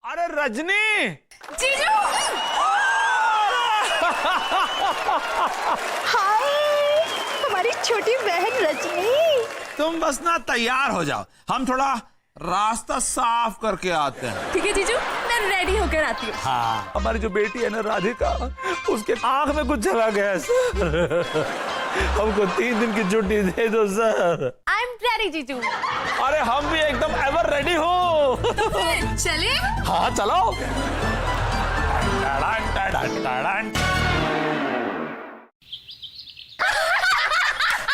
अरे रजनी जीजू। हाय हमारी छोटी बहन रजनी। तुम बस ना तैयार हो जाओ, हम थोड़ा रास्ता साफ करके आते हैं। ठीक है जीजू, मैं रेडी होकर आती हूँ। हाँ, हमारी जो बेटी है ना राधिका, उसके आंख में कुछ चला गया सर। हमको 3 दिन की छुट्टी दे दो सर। आई एम रेडी जीजू। अरे हम भी एकदम एवर रेडी हो। तो फिर चले। हाँ चलो।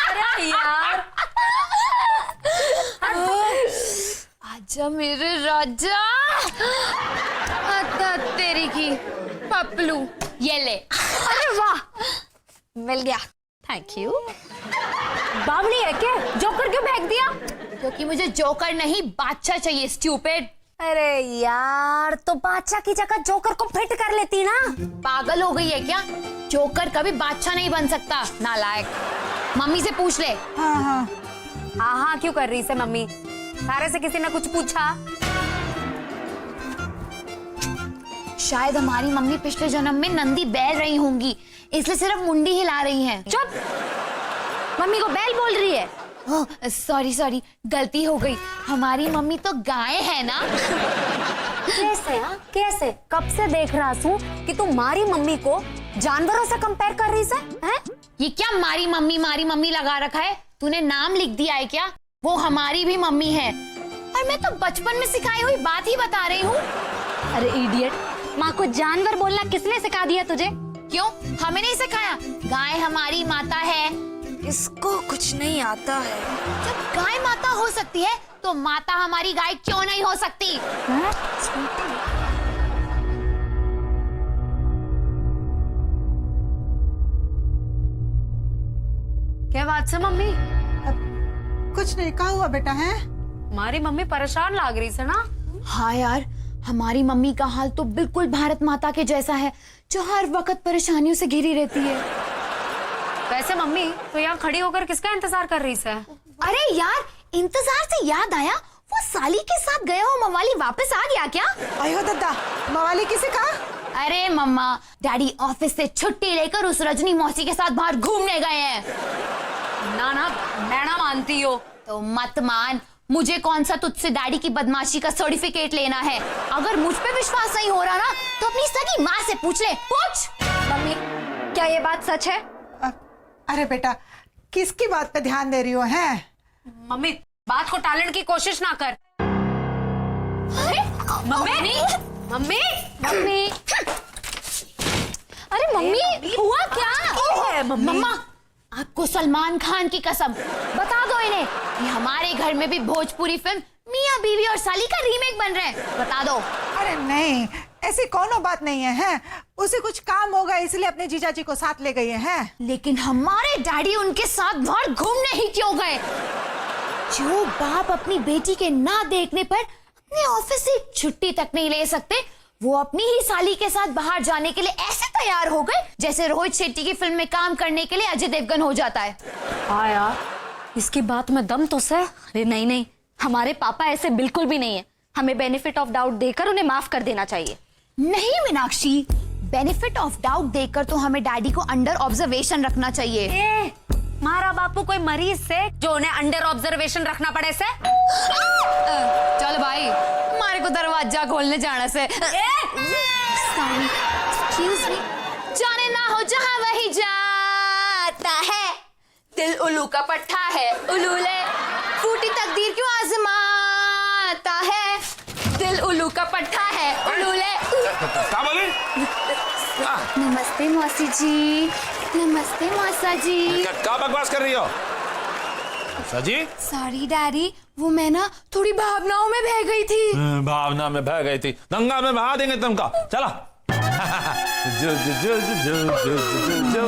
अरे यार, आजा मेरे राजा। आता तेरी की पपलू, ये ले। अरे वाह, मिल गया। Thank you. बावली है क्या? जोकर क्यों फेंक दिया? क्योंकि मुझे जोकर नहीं बादशाह चाहिए, स्टूपिड। अरे यार, तो बादशाह की जगह जोकर को फिट कर लेती ना। पागल हो गई है क्या? जोकर कभी बादशाह नहीं बन सकता, नालायक। मम्मी से पूछ ले। हाँ क्यों कर रही है मम्मी? सारे से किसी ने कुछ पूछा? शायद हमारी मम्मी पिछले जन्म में नंदी बैल रही होंगी, इसलिए सिर्फ मुंडी हिला रही हैं। चुप, मम्मी को बैल बोल रही है। सॉरी, गलती हो गई। हमारी मम्मी तो गाय है ना। कैसे? हाँ कैसे? कब से देख रहा हूँ कि तुम्हारी मम्मी को जानवरों से कंपेयर कर रही है? ये क्या मारी मम्मी लगा रखा है? तूने नाम लिख दिया है क्या? वो हमारी भी मम्मी है, और मैं तो बचपन में सिखाई हुई बात ही बता रही हूँ। अरे इडियट, माँ को जानवर बोलना किसने सिखा दिया तुझे? क्यों, हमें नहीं सिखाया? गाय हमारी माता है। इसको कुछ नहीं आता है। जब गाय माता हो सकती है, तो माता हमारी गाय क्यों नहीं हो सकती? क्या बात है मम्मी? कुछ नहीं, कहा हुआ बेटा है? हमारी मम्मी परेशान लग रही है ना। हाँ यार, हमारी मम्मी का हाल तो बिल्कुल भारत माता के जैसा है, जो हर वक्त परेशानियों से घिरी रहती है। वैसे मम्मी तो यहाँ खड़ी होकर किसका इंतजार कर रही है? अरे यार, इंतजार से याद आया, वो साली के साथ गया हो मवाली वापस आ गया क्या? आयो दादा, मवाली किसे कहा? अरे मम्मा, डैडी ऑफिस से छुट्टी लेकर उस रजनी मौसी के साथ बाहर घूमने गए हैं। ना मैं ना मानती हो। तो मत मान, मुझे कौन सा तुझसे डैडी की बदमाशी का सर्टिफिकेट लेना है? अगर मुझ पे विश्वास नहीं हो रहा ना, तो अपनी सगी माँ से पूछ ले। पूछ। मम्मी, क्या ये बात सच है? अरे बेटा, किसकी बात पे ध्यान दे रही हो? हैं? मम्मी, बात को टालने की कोशिश ना कर। मम्मी, मम्मी, अरे मम्मी, हुआ क्या? मम्मा, आपको सलमान खान की कसम, बता दो इन्हें कि हमारे घर में भी भोजपुरी फिल्म मियाँ बीवी और साली का रीमेक बन रहा है। बता दो। अरे नहीं, ऐसी कोनो बात नहीं है। हैं? उसे कुछ काम होगा, इसलिए अपने जीजा जी को साथ ले गई है। लेकिन हमारे डैडी उनके साथ बाहर घूमने ही क्यों गए? जो बाप अपनी बेटी के ना देखने पर अपने ऑफिस से छुट्टी तक नहीं ले सकते, वो अपनी ही साली के साथ बाहर जाने के लिए ऐसे तैयार हो गए जैसे रोहित शेट्टी की फिल्म में काम करने के लिए अजय देवगन हो जाता है। हाँ यार, इसकी बात में दम तो है। अरे नहीं, हमारे पापा ऐसे बिल्कुल भी नहीं है। हमें बेनिफिट ऑफ डाउट देकर उन्हें माफ कर देना चाहिए। नहीं मीनाक्षी, बेनिफिट ऑफ डाउट देकर तो हमें डैडी को अंडर ऑब्जर्वेशन रखना चाहिए। मारा बापू कोई मरीज से जो उन्हें अंडर ऑब्जर्वेशन रखना पड़े से? चल भाई, हमारे को दरवाजा खोलने जाना से। एक्सक्यूज मी, जाने ना हो जहां वही जाता है, दिल उल्लू का पट्टा है, उल्लूले फूटी तकदीर क्यों आजमाता है, दिल उल्लू का पट्टा है, उल्लूले। क्या बोली? नमस्ते मौसी जी। नमस्ते मौसा जी। क्या बकवास कर रही हो सजी? सॉरी डैडी, वो मैं ना थोड़ी भावनाओं में बह गई थी। भावना में बह गई थी, गंगा में बहा देंगे तुमको। चलो। जो जो जो जो जो जो जो।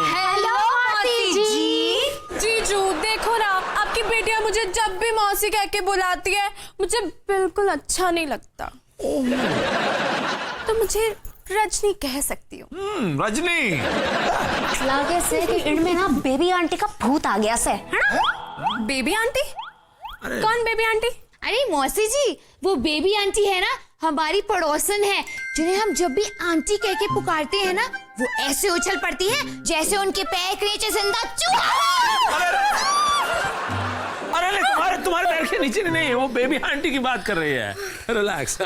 हेलो मौसी जी। जीजू देखो ना, आपकी बेटियां मुझे जब भी मौसी कह के बुलाती है, मुझे बिल्कुल अच्छा नहीं लगता। तो मुझे रजनी कह सकती हूँ। रजनी, लागे से कि इनमें ना बेबी आंटी का भूत आ गया से, है ना? Baby aunty? कौन बेबी आंटी? अरे मौसी जी, वो बेबी आंटी है ना, हमारी पड़ोसन है, जिन्हें हम जब भी आंटी कह के पुकारते हैं ना, वो ऐसे उछल पड़ती हैं जैसे उनके पैर के नीचे जिंदा चूहा। अरे तुम्हारे पैर के नीचे नहीं, वो बेबी आंटी की बात कर रही है। रिलैक्स।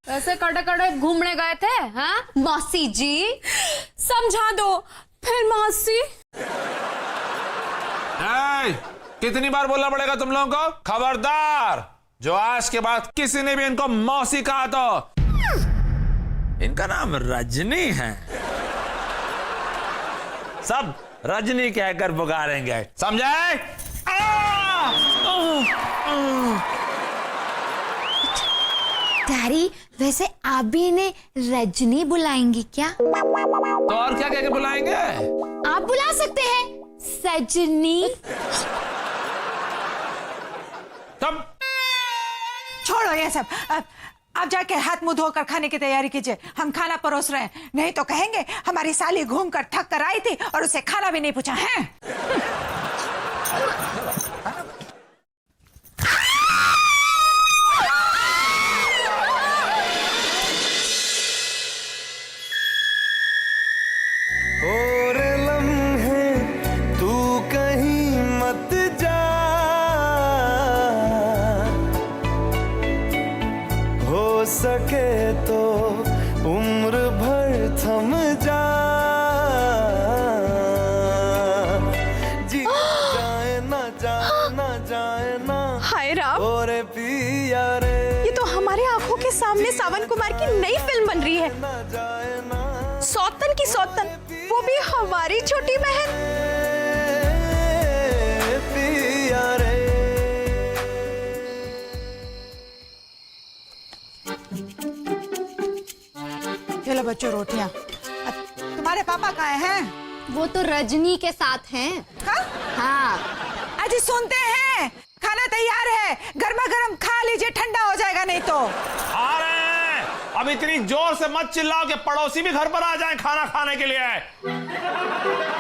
ऐसे कड़े कड़े घूमने गए थे? हाँ मौसी जी, समझा दो फिर मौसी। कितनी बार बोलना पड़ेगा तुम लोगों को? खबरदार, जो आज के बाद किसी ने भी इनको मौसी कहा तो इनका नाम रजनी है, सब रजनी कहकर पुकारेंगे, समझे? डैडी, वैसे आप भी इन्हें रजनी बुलाएंगे क्या? तो और क्या कह के बुलाएंगे? आप बुला सकते हैं सजनी। तब छोड़ो ये सब, अब जाके हाथ मुंह धोकर खाने की तैयारी कीजिए। हम खाना परोस रहे हैं, नहीं तो कहेंगे हमारी साली घूम कर थक कर आई थी और उसे खाना भी नहीं पूछा है। और लम्हे तू कहीं मत जा, हो सके तो उम्र भर थम जा, जी जाए ना जाए ना। हाय राम, और पिया रे, ये तो हमारे आंखों के सामने सावन कुमार की नई फिल्म बन रही है। ना जाए ना, सौतन की सौतन, वो भी हमारी छोटी बहन। पिया रे। ये लो बच्चों रोटियां। तुम्हारे पापा कहाँ हैं? वो तो रजनी के साथ हैं। हाँ। अजी सुनते हैं, खाना तैयार है, गर्मा गर्म खा लीजिए, ठंडा हो जाएगा नहीं तो। आ रहे हैं। अब इतनी जोर से मत चिल्लाओ कि पड़ोसी भी घर पर आ जाएं खाना खाने के लिए।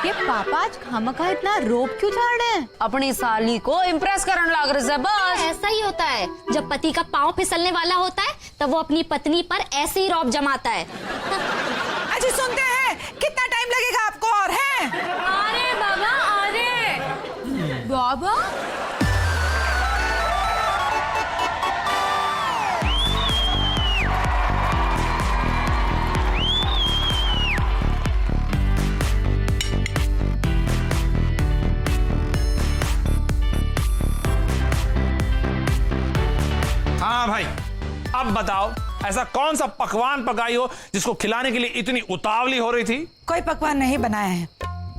ये पापा आज खामखा इतना रोब क्यों झाड़ रहे हैं? अपनी साली को इम्प्रेस करने लग रहे हैं बस। ऐसा ही होता है, जब पति का पाँव फिसलने वाला होता है तब वो अपनी पत्नी पर ऐसे ही रौब जमाता है। अजी सुनते हैं, कितना टाइम लगेगा आपको और है? अरे बाबा, अरे बाबा, हाँ भाई, अब बताओ ऐसा कौन सा पकवान पकाई हो जिसको खिलाने के लिए इतनी उतावली हो रही थी? कोई पकवान नहीं बनाया है,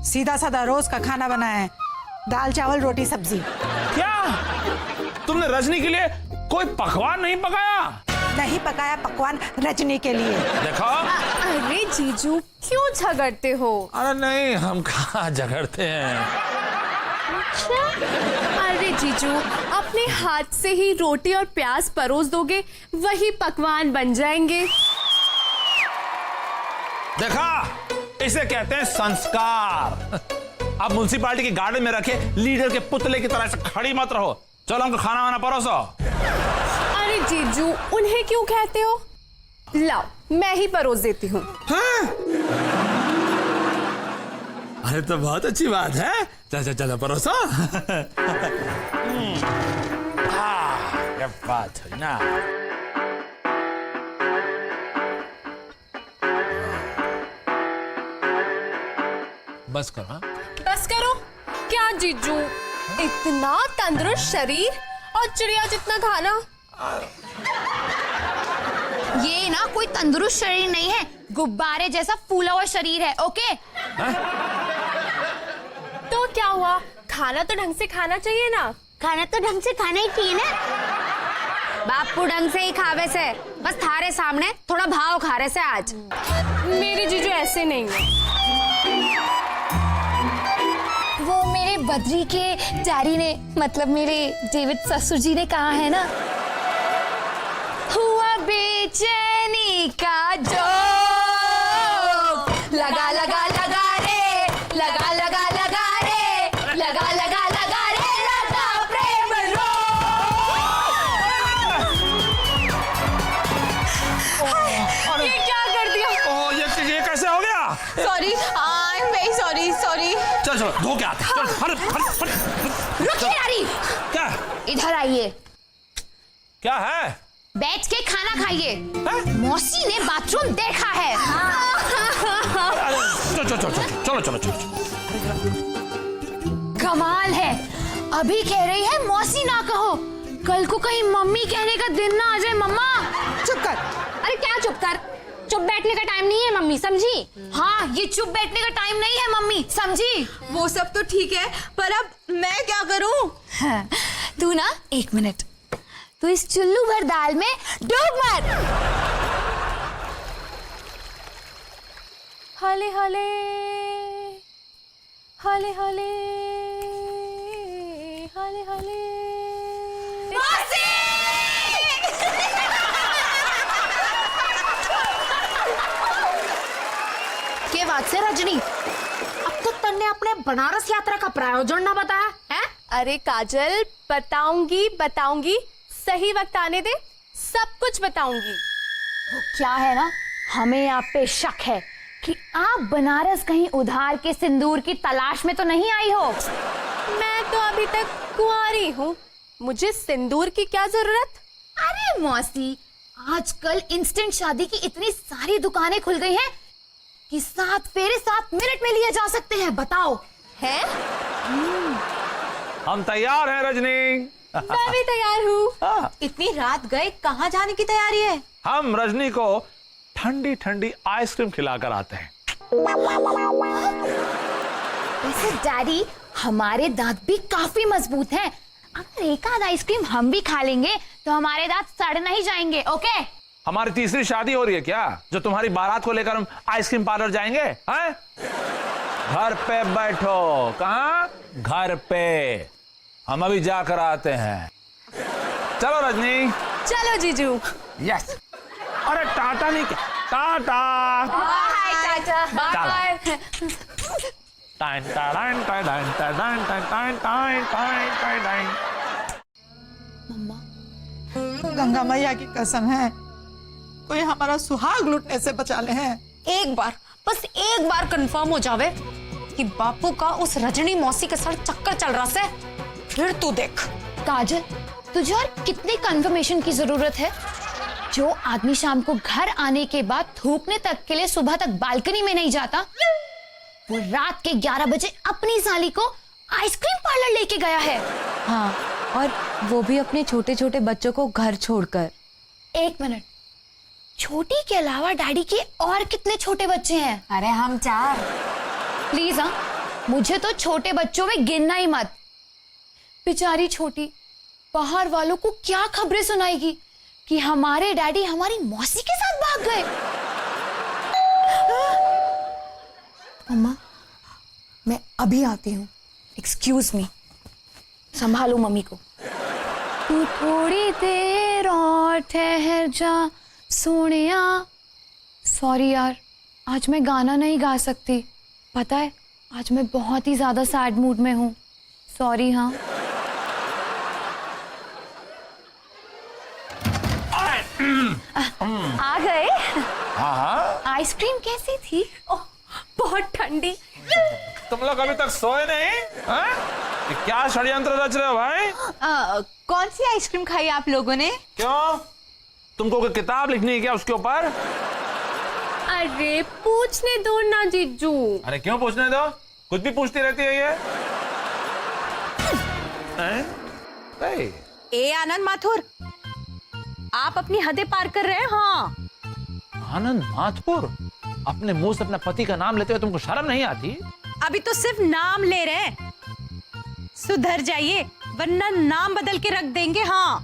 सीधा साधा रोज का खाना बनाया है, दाल चावल रोटी सब्जी। क्या तुमने रजनी के लिए कोई पकवान नहीं पकाया? नहीं पकाया पकवान रजनी के लिए। देखो। अरे जीजू क्यों झगड़ते हो? अरे नहीं, हम कहाँ झगड़ते हैं। अरे जीजू, अपने हाथ से ही रोटी और प्याज परोस दोगे, वही पकवान बन जाएंगे। देखा, इसे कहते हैं संस्कार। अब म्युनिसिपालिटी के गार्डन में रखे लीडर के पुतले की तरह से खड़ी मत रहो। चलो हमको खाना वाना परोसो। अरे जीजू, उन्हें क्यों कहते हो? लाओ, मैं ही परोस देती हूँ। अरे तो बहुत अच्छी बात है, चलो चलो परोसो। क्या बात है ना। बस करो। हाँ? बस करो क्या जीजू? इतना तंदुरुस्त शरीर और चिड़िया जितना खाना। ये ना कोई तंदुरुस्त शरीर नहीं है, गुब्बारे जैसा फूला हुआ शरीर है। ओके? तो क्या हुआ, खाना तो ढंग से खाना चाहिए ना। खाना तो ढंग से खाना ही चाहिए ना। बापू ढंग से ही खावे से, बस थारे सामने थोड़ा भाव खा रहे से आज। मेरे जीजू ऐसे नहीं है। वो मेरे बद्री के डैडी ने, मतलब मेरे डेविड ससुर जी ने कहा है ना, हुआ बेचैनी का जो लगा लगा लगा रे, लगा लगा लगा रे, लगा लगा लगा रे, लगा प्रेम रो। Sorry, I am very sorry, sorry. चल चलो धो के आते हैं। चल, हट। रुकिए डैडी, क्या इधर आइए, क्या है? बैठ के खाना खाइए। हैं? मौसी ने बाथरूम देखा है। चलो। कमाल है, अभी कह रही है मौसी ना कहो, कल को कहीं मम्मी कहने का दिन ना आ जाए। मम्मा चुप कर। अरे क्या चुप कर, चुप बैठने का टाइम नहीं है मम्मी, समझी? हाँ, ये चुप बैठने का टाइम नहीं है मम्मी, समझी? वो सब तो ठीक है, पर अब मैं क्या करूं? हाँ, तू ना 1 मिनट, तू इस चुल्लू भर दाल में डूब मत। हाले हाले हाले हाले हाले हाले। के बात से रजनी, अब तक तन्ने अपने बनारस यात्रा का प्रायोजन ना बताया है? अरे काजल, बताऊंगी, सही वक्त आने दे, सब कुछ बताऊंगी। वो क्या है ना, हमें आप पे शक है कि आप बनारस कहीं उधार के सिंदूर की तलाश में तो नहीं आई हो। मैं तो अभी तक कुंवारी हूँ, मुझे सिंदूर की क्या जरूरत? अरे मौसी, आजकल इंस्टेंट शादी की इतनी सारी दुकानें खुल गई हैं कि 7 फेरे 7 मिनट में लिए जा सकते हैं। बताओ है? हम तैयार हैं रजनी। मैं भी तैयार हूँ। हाँ। इतनी रात गए, कहाँ जाने की तैयारी है? हम रजनी को ठंडी ठंडी आइसक्रीम खिलाकर आते हैं। वैसे डैडी, हमारे दांत भी काफी मजबूत हैं। अगर एक आध आइसक्रीम हम भी खा लेंगे तो हमारे दांत सड़ नहीं जाएंगे। ओके? हमारी तीसरी शादी हो रही है क्या, जो तुम्हारी बारात को लेकर हम आइसक्रीम पार्लर जाएंगे? हैं? घर पे बैठो। कहाँ? घर पे। हम अभी जाकर आते हैं। चलो रजनी। चलो जीजू। यस। अरे टाटा नहीं, क्या टाटा। बाय टाटा। बाय। गंगा मैया की कसम है, कोई हमारा सुहाग लुटने से बचा ले हैं। एक बार, बस एक बार कंफर्म हो जावे कि बापू का उस रजनी मौसी के साथ चक्कर चल रहा से, फिर तू देख। काजल, तुझे और कितनी कंफर्मेशन की जरूरत है? जो आदमी शाम को घर आने के बाद थूकने तक के लिए सुबह तक बालकनी में नहीं जाता, वो रात के 11 बजे अपनी साली को आइसक्रीम पार्लर लेके गया है। हाँ, और वो भी अपने छोटे छोटे बच्चों को घर छोड़कर। 1 मिनट, छोटी के अलावा डैडी के और कितने छोटे बच्चे हैं? अरे हम 4। प्लीज हाँ, मुझे तो छोटे बच्चों में गिनना ही मत। बेचारी छोटी बाहर वालों को क्या खबरें सुनाएगी कि हमारे डैडी हमारी मौसी के साथ भाग गए। मम्मा, मैं अभी आती हूँ। एक्सक्यूज मी, संभालो मम्मी को। तू थोड़ी देर और ठहर जा सोनिया। सॉरी यार, आज मैं गाना नहीं गा सकती। पता है, आज मैं बहुत ही ज्यादा सैड मूड में हूँ। सॉरी। हाँ, आ गए? हाँ। आइसक्रीम कैसी थी? ओह, बहुत ठंडी। तुम लोग अभी तक सोए नहीं? हैं? ये क्या षड्यंत्र रच रहे हो भाई? कौन सी आइसक्रीम खाई आप लोगों ने? क्यों, तुमको कोई किताब लिखनी है क्या उसके ऊपर? अरे पूछने दो ना जीजू। अरे क्यों पूछने दो, कुछ भी पूछती रहती है ये। हैं? ए आनंद माथुर, आप अपनी हदें पार कर रहे हैं। हाँ, आनंद माथुर, अपने मुंह से अपना पति का नाम लेते हुए तुमको शर्म नहीं आती? अभी तो सिर्फ नाम ले रहे हैं, सुधर जाइए वरना नाम बदल के रख देंगे। हाँ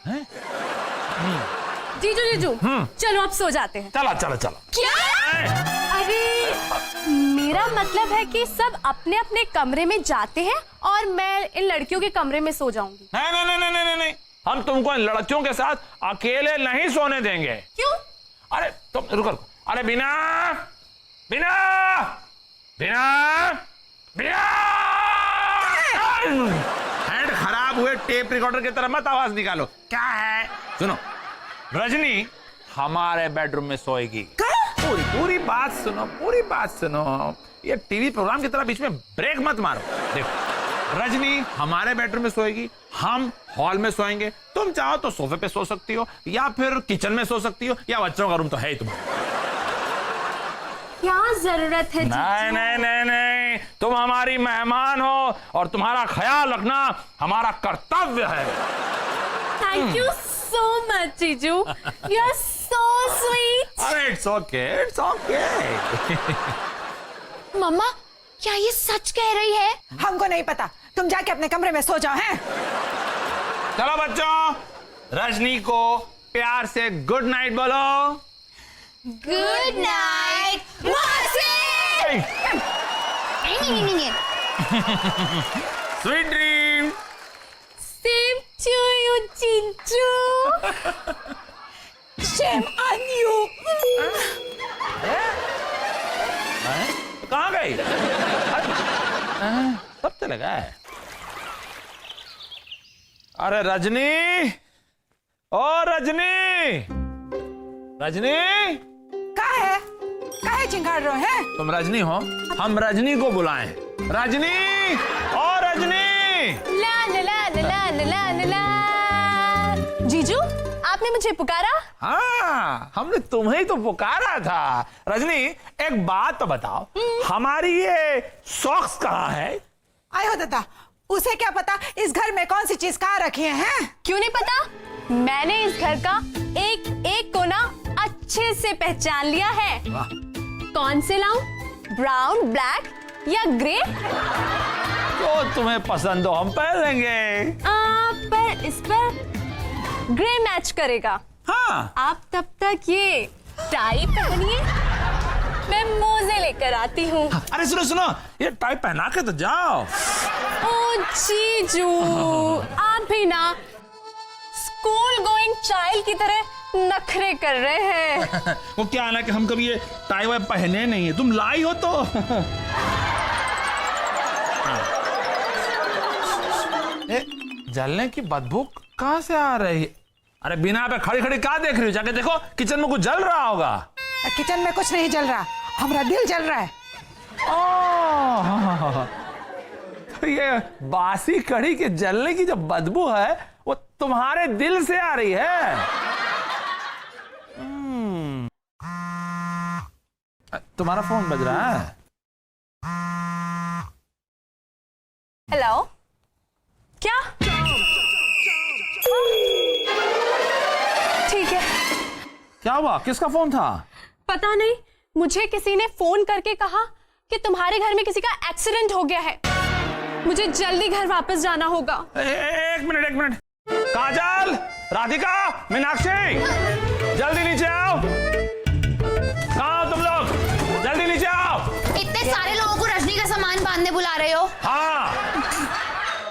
हैं? जीजू जीजू, चलो अब सो जाते हैं। चलो चलो चलो। क्या? अरे मेरा मतलब है कि सब अपने अपने कमरे में जाते हैं और मैं इन लड़कियों के कमरे में सो जाऊंगी। नहीं नहीं नहीं नहीं नहीं, हम तुमको इन लड़कियों के साथ अकेले नहीं सोने देंगे। क्यों? अरे तुम रुको। अरे बिना बिना बिना बिना हैंड खराब हुए टेप रिकॉर्डर की तरह मत आवाज निकालो। क्या है? सुनो, रजनी हमारे बेडरूम में सोएगी। पूरी बात सुनो, पूरी बात सुनो। ये टीवी प्रोग्राम की तरह बीच में ब्रेक मत मारो। देखो, रजनी हमारे बेडरूम में सोएगी, हम हॉल में सोएंगे। तुम चाहो तो सोफे पे सो सकती हो, या फिर किचन में सो सकती हो, या बच्चों का रूम तो है ही तुम्हारा। क्या जरूरत है? नहीं नहीं नहीं नहीं, तुम हमारी मेहमान हो और तुम्हारा ख्याल रखना हमारा कर्तव्य है। थैंक यू सो मच जीजू, यू आर सो स्वीट। अरे इट्स ओके, इट्स ओके। मम्मा, क्या ये सच कह रही है? हमको नहीं पता, तुम जाके अपने कमरे में सो जाओ। हैं? चलो बच्चों, रजनी को प्यार से गुड नाइट बोलो। गुड नाइट मौसी। नहीं। Sweet dream. Same to you जीजू। Shame on you. कहाँ गई? सब चले गए। अरे रजनी, ओ रजनी, रजनी, काहे चिंगाड़ रहे हैं? तुम रजनी हो? हम रजनी को बुलाएं। रजनी, ओ रजनी। ला ला ला ला ला ला ला। जीजू, आपने मुझे पुकारा? हाँ, हमने तुम्हें तो पुकारा था। रजनी, एक बात तो बताओ, हमारी ये सॉक्स कहाँ है? आयो दादा, उसे क्या पता इस घर में कौन सी चीज कहाँ रखी है? क्यों नहीं पता? मैंने इस घर का एक एक कोना अच्छे से पहचान लिया है। कौन से लाऊं? ब्राउन, ब्लैक या ग्रे? तो तुम्हें पसंद हो हम पहन लेंगे। पर इस पर ग्रे मैच करेगा। हाँ। आप तब तक ये टाई पहनिए, मैं मोजे लेकर आती हूँ। अरे सुनो सुनो, ये टाई पहना के तो जाओ। ओ जीजू, आप भी ना स्कूल गोइंग चाइल्ड की तरह नखरे कर रहे हैं। वो क्या है ना कि हम कभी ये टाई वाई पहने नहीं है, तुम लाई हो तो। जलने की बदबू कहाँ से आ रही है? अरे बिना पे खड़ी खड़ी क्या देख रही हो? जाके देखो, किचन में कुछ जल रहा होगा। किचन में कुछ नहीं जल रहा, हमारा दिल जल रहा है। तो ये बासी कढ़ी के जलने की जो बदबू है वो तुम्हारे दिल से आ रही है। तुम्हारा फोन बज रहा है। हेलो, क्या? ठीक है। क्या हुआ? किसका फोन था? पता नहीं, मुझे किसी ने फोन करके कहा कि तुम्हारे घर में किसी का एक्सीडेंट हो गया है। मुझे जल्दी घर वापस जाना होगा। एक मिनट एक मिनट। काजल, राधिका, मीनाक्षी, जल्दी नीचे आओ। कहाँ हो तुम लोग? जल्दी नीचे आओ। इतने सारे लोगों को रजनी का सामान बांधने बुला रहे हो? हाँ।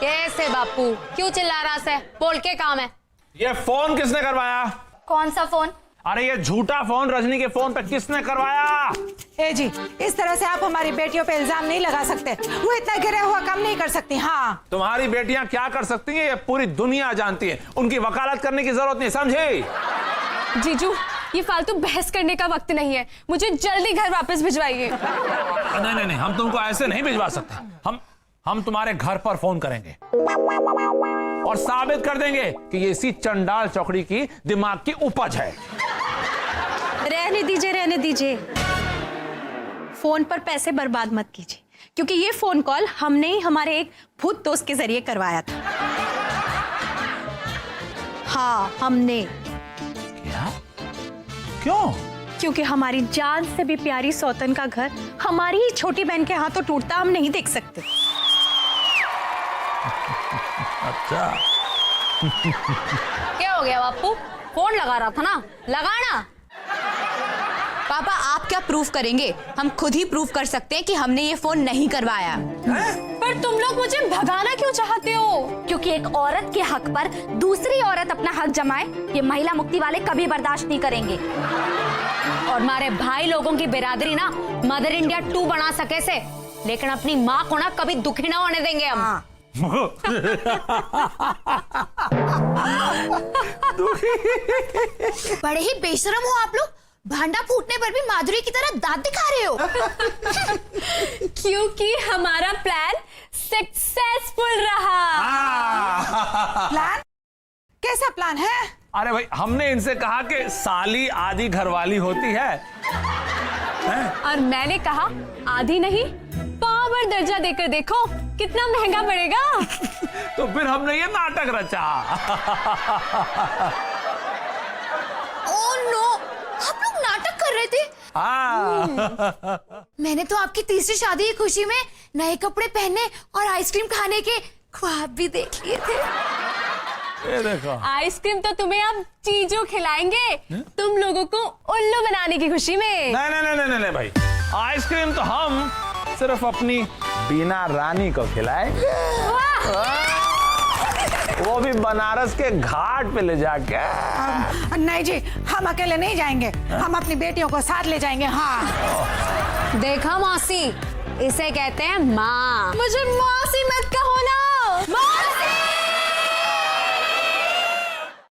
कैसे बापू, क्यों चिल्ला रहा है? बोल के काम है। ये फोन किसने करवाया? कौन सा फोन? अरे ये झूठा फोन रजनी के फोन पे किसने करवाया? ए जी, इस तरह से आप हमारी बेटियों पे इल्जाम नहीं लगा सकते। वो इतना गिरा हुआ काम नहीं कर सकती। हाँ, तुम्हारी बेटियां क्या कर सकती हैं ये पूरी दुनिया जानती है। उनकी वकालत करने की जरूरत नहीं, समझे? जीजू, ये फालतू बहस करने का वक्त नहीं है। मुझे जल्दी घर वापस भिजवाइए। नहीं नहीं, हम तुमको ऐसे नहीं भिजवा सकते। हम तुम्हारे घर पर फोन करेंगे और साबित कर देंगे कि ये इसी चंडाल चौकड़ी की दिमाग की उपज है। रहने दीजिए। फोन पर पैसे बर्बाद मत कीजिए, क्योंकि ये फोन कॉल हमने ही हमारे एक भूत दोस्त के जरिए करवाया था। हाँ, हमने। क्या? क्यों? क्योंकि हमारी जान से भी प्यारी सौतन का घर हमारी ही छोटी बहन के हाथों टूटता हम नहीं देख सकते। अच्छा। क्या हो गया बापू? फोन लगा रहा था ना, लगाना। पापा, आप क्या प्रूफ करेंगे? हम खुद ही प्रूफ कर सकते हैं कि हमने ये फोन नहीं करवाया। पर तुम लोग मुझे भगाना क्यों चाहते हो? क्योंकि एक औरत के हक पर दूसरी औरत अपना हक जमाए, ये महिला मुक्ति वाले कभी बर्दाश्त नहीं करेंगे। और हमारे भाई लोगों की बिरादरी ना मदर इंडिया 2 बना सके से, लेकिन अपनी माँ को ना कभी दुखी ना होने देंगे हम। बड़े ही बेशरम हो आप लोग। भांडा फूटने पर भी माधुरी की तरह दांत दिखा रहे हो। क्योंकि हमारा प्लान सक्सेसफुल रहा। प्लान? कैसा प्लान है? अरे भाई, हमने इनसे कहा कि साली आधी घरवाली होती है। और मैंने कहा आधी नहीं, पावर दर्जा देकर देखो कितना महंगा पड़ेगा। तो फिर हमने ये नाटक रचा। ओह नो, आप लोग नाटक कर रहे थे। मैंने तो आपकी तीसरी शादी की खुशी में नए कपड़े पहनने और आइसक्रीम खाने के ख्वाब भी देख लिए थे। ये देखो, आइसक्रीम तो तुम्हें अब चीजों खिलाएंगे, तुम लोगों को उल्लू बनाने की खुशी में। नहीं भाई, आइसक्रीम तो हम सिर्फ अपनी बीना रानी को खिलाएंगे, वो भी बनारस के घाट पे ले जाके। नहीं जी, हम अकेले नहीं जाएंगे, हम अपनी बेटियों को साथ ले जाएंगे। हाँ देखा मौसी, इसे कहते हैं माँ। मुझे मौसी मत कहो ना।